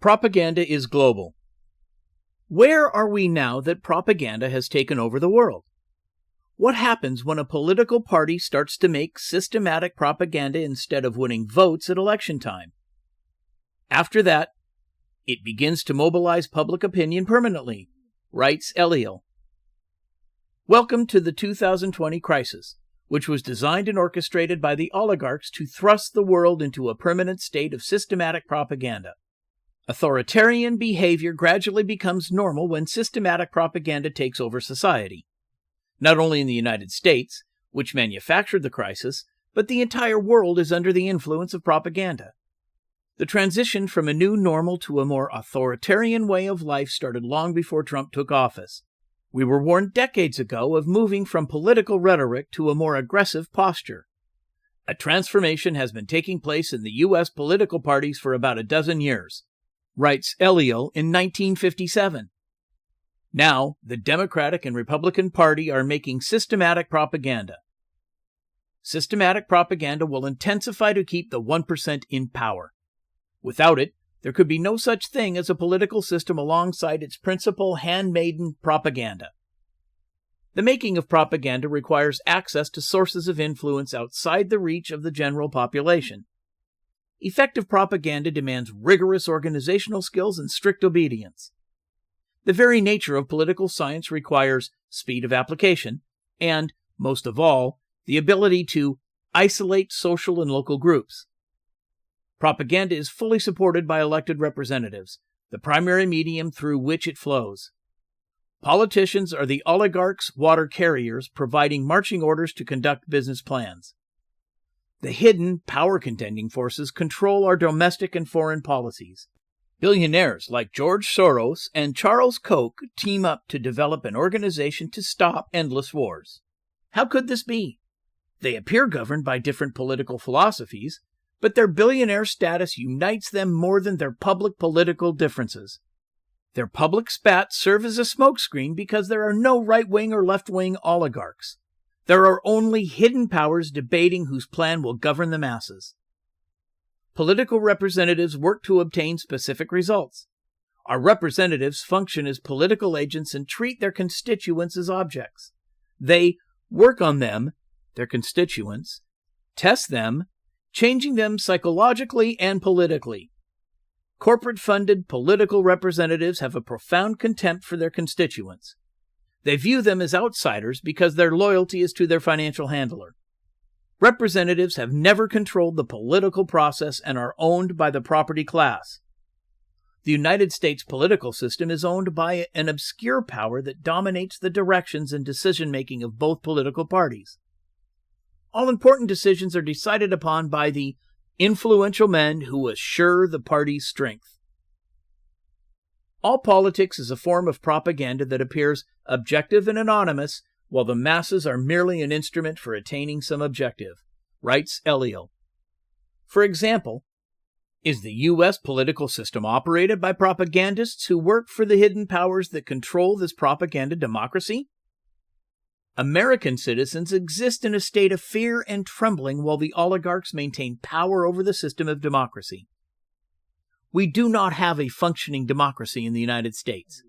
Propaganda is global. Where are we now that propaganda has taken over the world? What happens when a political party starts to make systematic propaganda instead of winning votes at election time? After that, it begins to mobilize public opinion permanently, writes Eliel. Welcome to the 2020 crisis, which was designed and orchestrated by the oligarchs to thrust the world into a permanent state of systematic propaganda. Authoritarian behavior gradually becomes normal when systematic propaganda takes over society. Not only in the United States, which manufactured the crisis, but the entire world is under the influence of propaganda. The transition from a new normal to a more authoritarian way of life started long before Trump took office. We were warned decades ago of moving from political rhetoric to a more aggressive posture. A transformation has been taking place in the U.S. political parties for about a dozen years, writes Eliel in 1957. Now, the Democratic and Republican Party are making systematic propaganda. Systematic propaganda will intensify to keep the 1% in power. Without it, there could be no such thing as a political system alongside its principal handmaiden propaganda. The making of propaganda requires access to sources of influence outside the reach of the general population. Effective propaganda demands rigorous organizational skills and strict obedience. The very nature of political science requires speed of application and, most of all, the ability to isolate social and local groups. Propaganda is fully supported by elected representatives, the primary medium through which it flows. Politicians are the oligarchs' water carriers providing marching orders to conduct business plans. The hidden, power-contending forces control our domestic and foreign policies. Billionaires like George Soros and Charles Koch team up to develop an organization to stop endless wars. How could this be? They appear governed by different political philosophies, but their billionaire status unites them more than their public political differences. Their public spats serve as a smokescreen because there are no right-wing or left-wing oligarchs. There are only hidden powers debating whose plan will govern the masses. Political representatives work to obtain specific results. Our representatives function as political agents and treat their constituents as objects. They work on them, their constituents, test them, changing them psychologically and politically. Corporate-funded political representatives have a profound contempt for their constituents. They view them as outsiders because their loyalty is to their financial handler. Representatives have never controlled the political process and are owned by the property class. The United States political system is owned by an obscure power that dominates the directions and decision-making of both political parties. All important decisions are decided upon by the influential men who assure the party's strength. All politics is a form of propaganda that appears objective and anonymous, while the masses are merely an instrument for attaining some objective, writes Eliel. For example, is the U.S. political system operated by propagandists who work for the hidden powers that control this propaganda democracy? American citizens exist in a state of fear and trembling while the oligarchs maintain power over the system of democracy. We do not have a functioning democracy in the United States.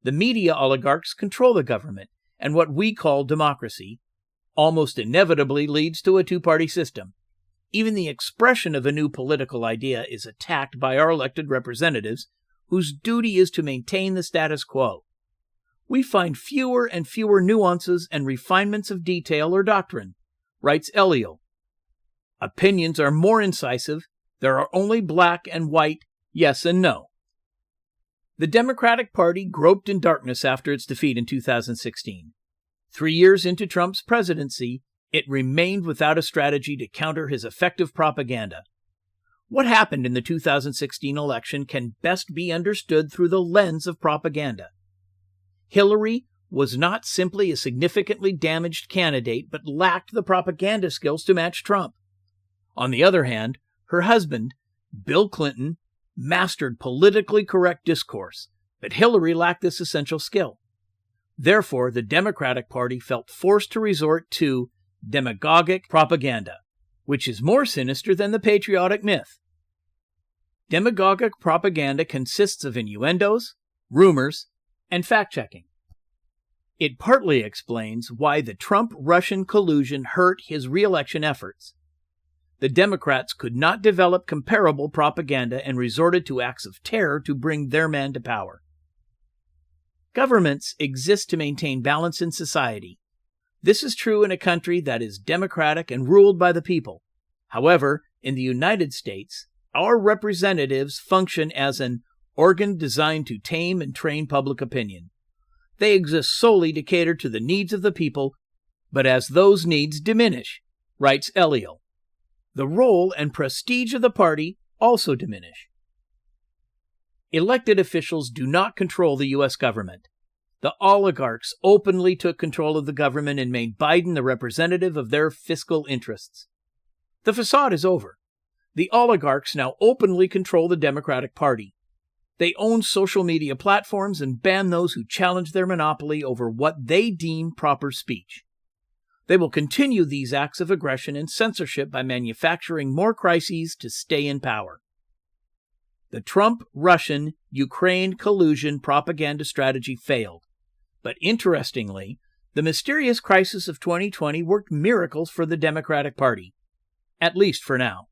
The media oligarchs control the government, and what we call democracy almost inevitably leads to a two-party system. Even the expression of a new political idea is attacked by our elected representatives, whose duty is to maintain the status quo. We find fewer and fewer nuances and refinements of detail or doctrine, writes Eliel. Opinions are more incisive. There are only black and white, yes and no. The Democratic Party groped in darkness after its defeat in 2016. 3 years into Trump's presidency, it remained without a strategy to counter his effective propaganda. What happened in the 2016 election can best be understood through the lens of propaganda. Hillary was not simply a significantly damaged candidate, but lacked the propaganda skills to match Trump. On the other hand, her husband, Bill Clinton, mastered politically correct discourse, but Hillary lacked this essential skill. Therefore, the Democratic Party felt forced to resort to demagogic propaganda, which is more sinister than the patriotic myth. Demagogic propaganda consists of innuendos, rumors, and fact-checking. It partly explains why the Trump-Russian collusion hurt his re-election efforts. The Democrats could not develop comparable propaganda and resorted to acts of terror to bring their man to power. Governments exist to maintain balance in society. This is true in a country that is democratic and ruled by the people. However, in the United States, our representatives function as an organ designed to tame and train public opinion. They exist solely to cater to the needs of the people, but as those needs diminish, writes Eliel, the role and prestige of the party also diminish. Elected officials do not control the U.S. government. The oligarchs openly took control of the government and made Biden the representative of their fiscal interests. The facade is over. The oligarchs now openly control the Democratic Party. They own social media platforms and ban those who challenge their monopoly over what they deem proper speech. They will continue these acts of aggression and censorship by manufacturing more crises to stay in power. The Trump-Russian-Ukraine collusion propaganda strategy failed. But interestingly, the mysterious crisis of 2020 worked miracles for the Democratic Party, at least for now.